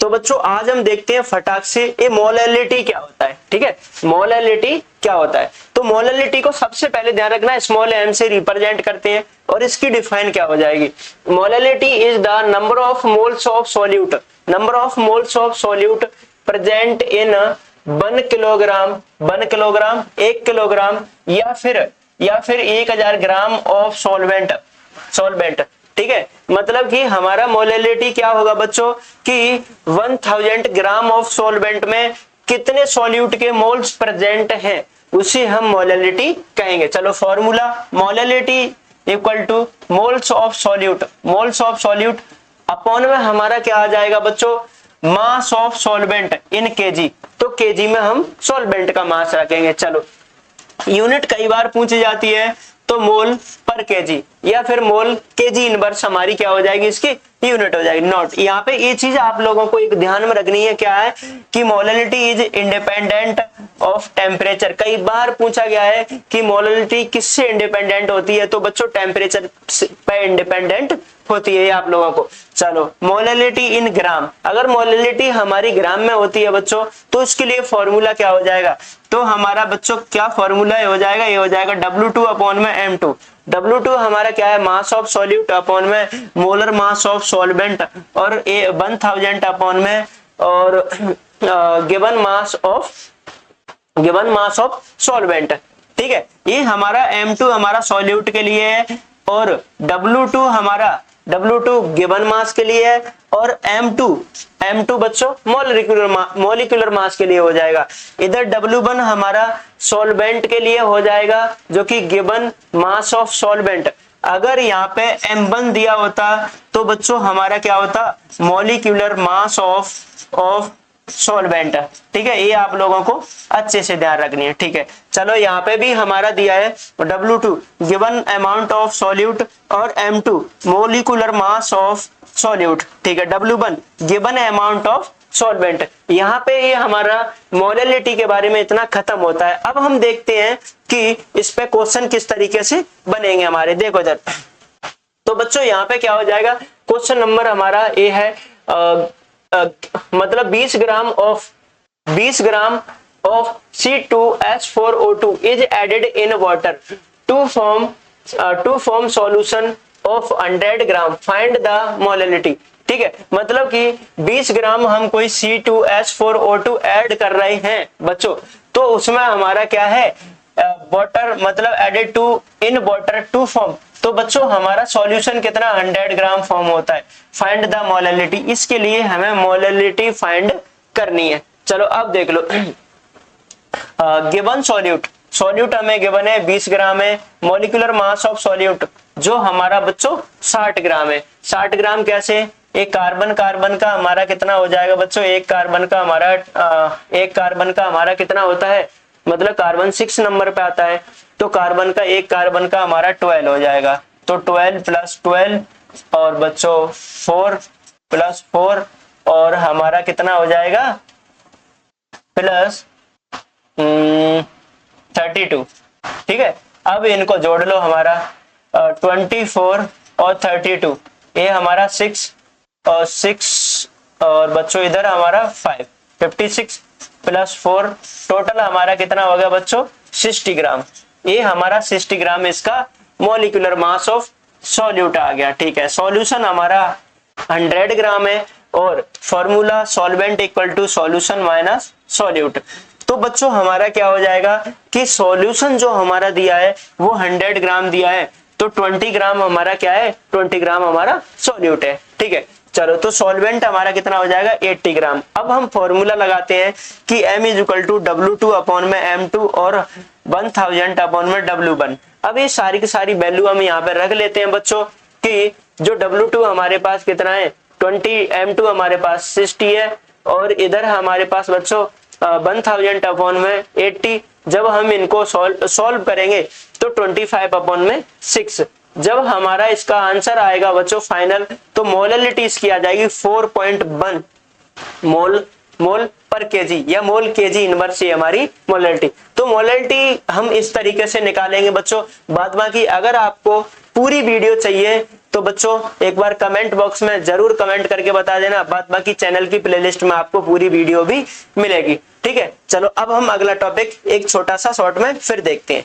तो बच्चों आज हम देखते हैं फटाक से ये मोलैलिटी क्या होता है। ठीक है, मोलैलिटी क्या होता है। तो मोलैलिटी को सबसे पहले ध्यान रखना, स्मॉल m से रिप्रेजेंट करते हैं और इसकी डिफाइन क्या हो जाएगी। Molality is the number of moles of solute, number of moles of solute present in 1 kilogram, 1 kilogram, 1 kilogram या फिर 1000 ग्राम ऑफ सॉल्वेंट, सॉल्वेंट। ठीक है, मतलब कि हमारा मोलैलिटी क्या होगा बच्चों कि 1000 ग्राम ऑफ सॉल्वेंट में कितने सॉल्यूट के मोल्स प्रेजेंट हैं उसे हम मोलैलिटी कहेंगे। चलो formula, molality equal two moles of solute, moles of solute upon में हमारा क्या आ जाएगा बच्चों, mass of solvent in KG. तो केजी में हम सॉल्वेंट का मास रखेंगे। चलो यूनिट कई बार पूछी जाती है तो मोल पर केजी या फिर मोल केजी इनवर्स हमारी क्या हो जाएगी, इसकी यूनिट हो जाएगी। नोट यहाँ पे ये चीज आप लोगों को एक ध्यान में रखनी है, क्या है कि molality is independent of temperature. कई बार पूछा गया है कि मोलैलिटी किससे इंडिपेंडेंट होती है, तो बच्चों टेम्परेचर पे इंडिपेंडेंट होती है आप लोगों को। चलो मोलैलिटी इन ग्राम, अगर मोलैलिटी हमारी ग्राम में होती है बच्चों तो इसके लिए फॉर्मूला क्या हो जाएगा, तो हमारा बच्चों क्या फॉर्मूला हो जाएगा, ये हो जाएगा W2 अपॉन में M2। W2 हमारा क्या है, मास ऑफ सॉल्यूट अपॉन में मोलर मास ऑफ सॉल्वेंट और 1000 अपॉन में और गिवन मास ऑफ सॉल्वेंट। ठीक है, ये हमारा M2 हमारा सॉल्यूट के लिए है और W2 हमारा W2 गिवन मास के लिए है और M2 बच्चों मॉलिक्यूलर मास के लिए हो जाएगा। इधर W1 हमारा सॉल्वेंट के लिए हो जाएगा जो कि गिवन मास ऑफ सॉल्वेंट। अगर यहाँ पे M1 दिया होता तो बच्चों हमारा क्या होता, मॉलिक्यूलर मास ऑफ सॉल्वेंट। ठीक है, ये आप लोगों को अच्छे से ध्यान रखनी है। ठीक है, चलो यहाँ पे भी हमारा दिया है W2 given amount of solute और M2 molecular mass of solute. ठीक है, W1 given amount of solvent. यहाँ पे ये हमारा मोलैलिटी के बारे में इतना खत्म होता है। अब हम देखते हैं कि इस पे क्वेश्चन किस तरीके से बनेंगे हमारे। देखो इधर, तो बच्चों यहाँ पे क्या हो जाएगा, क्वेश्चन नंबर हमारा ए है मतलब 20 gram of C2H4O2 is added in water to form solution of 100 gram, find the molality. ठीक है, मतलब कि 20 ग्राम हम कोई C2H4O2 ऐड कर रहे हैं बच्चों, तो उसमें हमारा क्या है, वाटर मतलब added to in water to form. तो बच्चों हमारा सॉल्यूशन कितना 100 ग्राम फॉर्म होता है। फाइंड द मोलैलिटी, इसके लिए हमें मोलैलिटी फाइंड करनी है। चलो अब देख लो, गिवन सॉल्यूट हमें गिवन है 20 ग्राम है, मॉलिक्यूलर मास ऑफ सॉल्यूट जो हमारा बच्चों 60 ग्राम है। 60 ग्राम कैसे, एक कार्बन का हमारा कितना हो जाएगा बच्चों, एक कार्बन का हमारा कितना होता है, मतलब कार्बन 6 नंबर पे आता है, तो एक कार्बन का हमारा 12 हो जाएगा। तो 12 + 12 और बच्चों 4 + 4 और हमारा कितना हो जाएगा प्लस 32। ठीक है, अब इनको जोड़ लो, हमारा 24 और 32, ये हमारा 6 और बच्चों इधर हमारा 5, 56 + 4 टोटल हमारा कितना हो गया बच्चों 60 ग्राम। ये हमारा 60 ग्राम इसका मॉलिक्यूलर मास ऑफ सॉल्यूट आ गया। ठीक है, सॉल्यूशन हमारा 100 ग्राम है और formula solvent equal to solution minus solute. तो बच्चों हमारा क्या हो जाएगा कि सॉल्यूशन जो हमारा दिया है वो 100 ग्राम दिया है, तो 20 ग्राम हमारा क्या है, 20 ग्राम हमारा सॉल्यूट है। ठीक है, चलो तो सॉल्वेंट हमारा कितना हो जाएगा 80 ग्राम। अब हम फॉर्मूला लगाते हैं कि M = W2 अपॉन में M2 और 1000 अपॉन में W1। अब ये सारी की सारी वैल्यू हम यहाँ पे रख लेते हैं बच्चों कि जो W2 हमारे पास कितना है 20, M2 हमारे पास 60 है और इधर हमारे पास बच्चों 1000 अपॉन में 80। जब हम इनको सॉल्व करेंगे तो 25 अपॉन में 6। जब हमारा इसका आंसर आएगा बच्चों फाइनल, तो मोलैलिटी इसकी आ जाएगी 4.1 मोल पर केजी या मोल केजी इनवर्स, ये हमारी मोलैलिटी। तो मोलैलिटी हम इस तरीके से निकालेंगे बच्चों। बाद बाकी अगर आपको पूरी वीडियो चाहिए तो बच्चों एक बार कमेंट बॉक्स में जरूर कमेंट करके बता देना, बाकी चैनल की प्लेलिस्ट में आपको पूरी वीडियो भी मिलेगी। ठीक है, चलो अब हम अगला टॉपिक एक छोटा सा शॉर्ट में फिर देखते हैं।